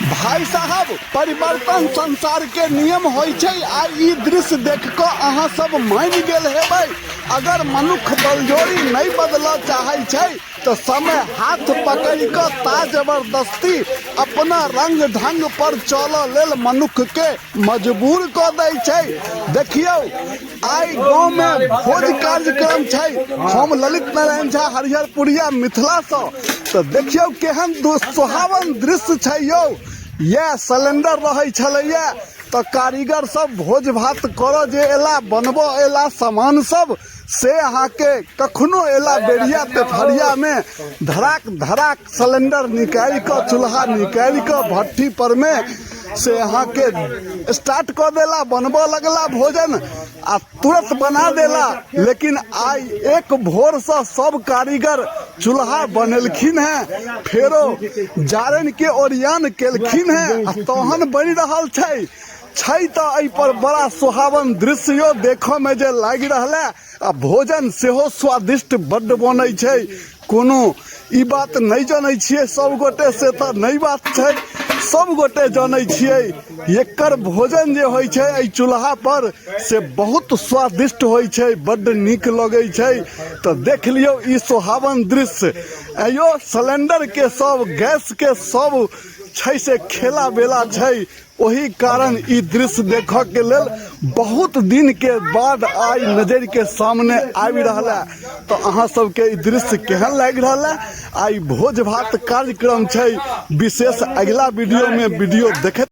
भाई साहब, परिवर्तन संसार के नियम होय छै। आ ई दृश्य देख के अहाँ सब मान गेल हेबै। अगर मनुख बलजोरी नहीं बदला चाहे छै तो समय हाथ पकड़ के ता जबरदस्ती अपना रंग ढंग पर चल लेल मनुख के मजबूर क दै छै। देखियो आई गांव में भोज कार्यक्रम छै। हम ललित नारायण झा हरिहरपुरिया मिथिला से तो देखियो केहन सुहावन दृश्य छै यौ। यह सिलेंडर रहे छलैया तो कारीगर सब भोज भात कर जे एला बनबो एला सामान सब से अहाँ के कखनो एला बेरिया पेठरिया में धड़ाक धड़ाक सिलेंडर निकाल के चूल्हा निकाल के भट्ठी पर में से अहाँ के स्टार्ट कर देला बनबो लगला भोजन आ तुरंत बना देला। लेकिन आई एक भोर से सब कारीगर चूल्हा बनेलखिन है, फेरो जारन के ओरियान केलखिन है आ तहन बन रहल छै तो एहि पर बड़ा सुहावन दृश्य यो देखो में जे लाग रहले। आ भोजन सेहो स्वादिष्ट बड्ड बनै छै। कोनो ई बात नहीं जानै छियै सब गोटे से तो नहीं बात छै, सब गोटे जानै छियै एकर भोजन जे होय छै एहि चूल्हा पर से बहुत स्वादिष्ट होय छै, बड्ड नीक लगै छै। तो देख लियो ई सुहावन दृश्य। एयो सिलेंडर के सब गैस के सब छै से खेला बेला छै। वही कारण ई दृश्य देख के लेल बहुत दिन के बाद आई नजर के सामने आबि रहला। तो अहाँ सबके ई दृश्य केहन लाग रहला? आई भोज भात कार्यक्रम छै विशेष। अगला वीडियो में वीडियो देखे।